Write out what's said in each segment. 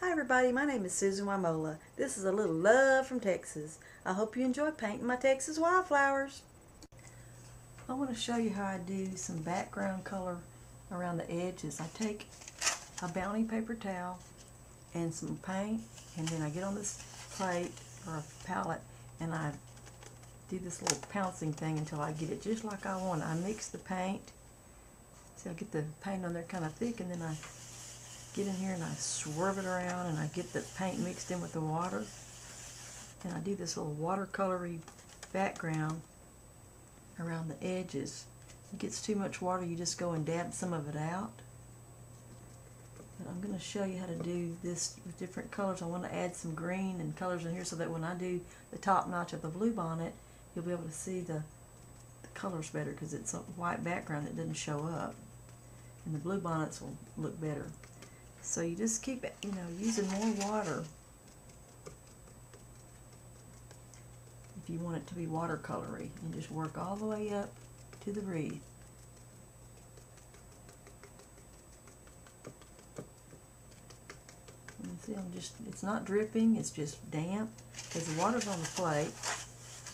Hi everybody, my name is Susan Wimola. This is a little love from Texas. I hope you enjoy painting my Texas wildflowers. I want to show you how I do some background color around the edges. I take a Bounty paper towel and some paint, and then I get on this plate or a palette and I do this little pouncing thing until I get it just like I want. I mix the paint. See, I get the paint on there kind of thick, and then I get in here and I swerve it around and I get the paint mixed in with the water, and I do this little watercolory background around the edges. If it gets too much water, you just go and dab some of it out. But I'm going to show you how to do this with different colors. I want to add some green and colors in here so that when I do the top notch of the bluebonnet, you'll be able to see the colors better, because it's a white background that doesn't show up, and the bluebonnets will look better. So you just keep, using more water if you want it to be watercolory, and just work all the way up to the wreath. And see, it's not dripping, it's just damp because the water's on the plate,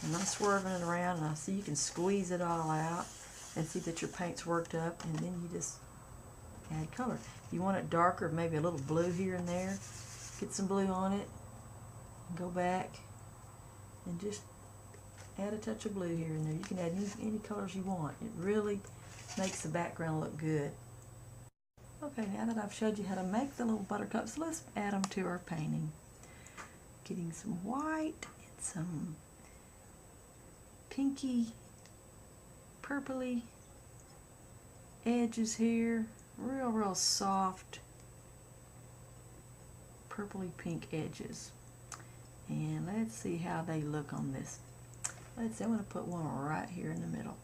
and I'm swerving it around, and I see you can squeeze it all out and see that your paint's worked up, and then you just add color. If you want it darker, maybe a little blue here and there, get some blue on it, and go back and just add a touch of blue here and there. You can add any colors you want. It really makes the background look good. Okay, now that I've showed you how to make the little buttercups, let's add them to our painting. Getting some white and some pinky, purpley edges here. Real soft purpley pink edges. And let's see how they look on this. Let's see, I'm going to put one right here in the middle.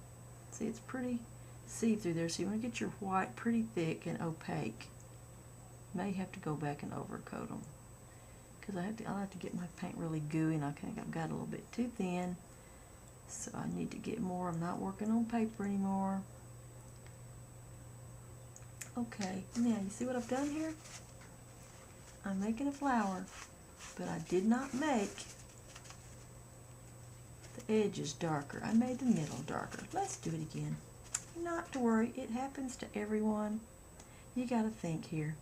See, it's pretty see-through there, so you want to get your white pretty thick and opaque. You may have to go back and overcoat them, because I like to get my paint really gooey, and I've got a little bit too thin, so I need to get more. I'm not working on paper anymore. Okay, now you see what I've done here? I'm making a flower, but I did not make the edges darker. I made the middle darker. Let's do it again. Not to worry, it happens to everyone. You gotta think here.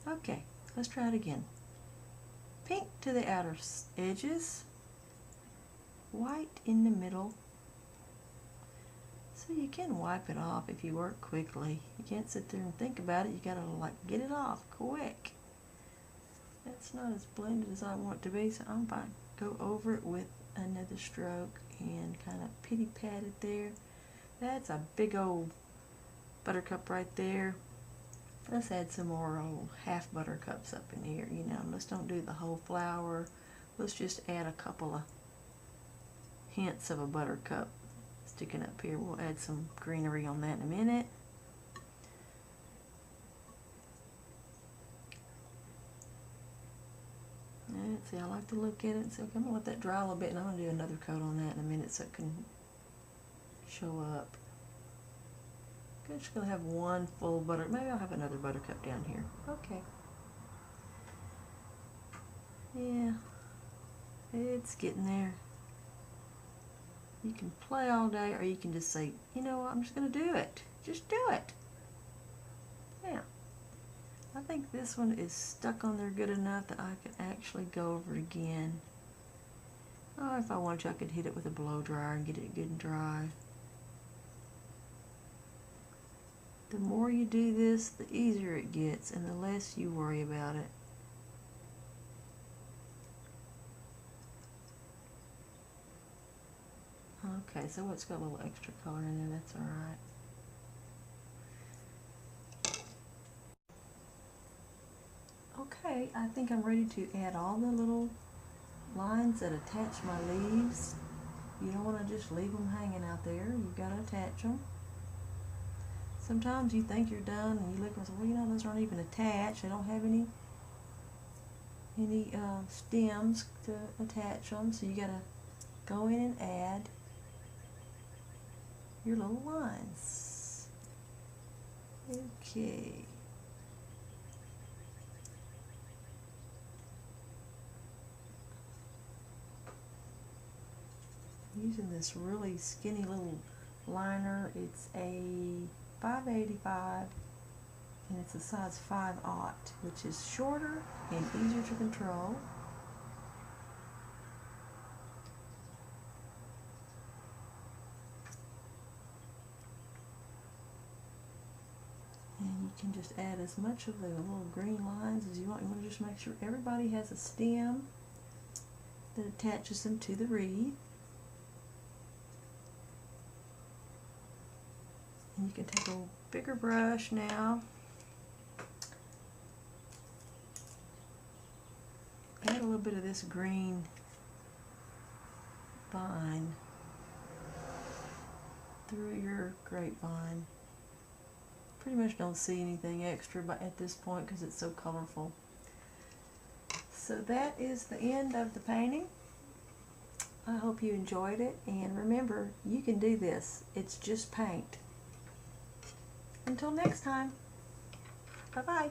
Okay, let's try it again. Pink to the outer edges, white in the middle. So you can wipe it off if you work quickly. You can't sit there and think about it. You gotta get it off quick. That's not as blended as I want it to be, so I'm going to go over it with another stroke and kind of pity pat it there. That's a big old buttercup right there. Let's add some more old half buttercups up in here. Let's don't do the whole flower. Let's just add a couple of hints of a buttercup sticking up here. We'll add some greenery on that in a minute. See, I like to look at it and say, okay, I'm going to let that dry a little bit, and I'm going to do another coat on that in a minute so it can show up. I'm just going to have one full maybe I'll have another buttercup down here. Okay. Yeah, it's getting there. You can play all day, or you can just say, you know what, I'm just going to do it. Just do it. Yeah. I think this one is stuck on there good enough that I could actually go over it again. Oh, if I wanted to, I could hit it with a blow dryer and get it good and dry. The more you do this, the easier it gets, and the less you worry about it. Okay, so it's got a little extra color in there, that's alright. Okay, I think I'm ready to add all the little lines that attach my leaves. You don't want to just leave them hanging out there. You've got to attach them. Sometimes you think you're done and you look and say, well, those aren't even attached. They don't have any stems to attach them. So you got to go in and add your little lines. Okay. using this really skinny little liner. It's a 585 and it's a size 5/0, which is shorter and easier to control. And you can just add as much of the little green lines as you want. You want to just make sure everybody has a stem that attaches them to the wreath. And you can take a bigger brush now. Add a little bit of this green vine through your grapevine. Pretty much don't see anything extra at this point because it's so colorful. So that is the end of the painting. I hope you enjoyed it, and remember, you can do this. It's just paint. Until next time, bye-bye.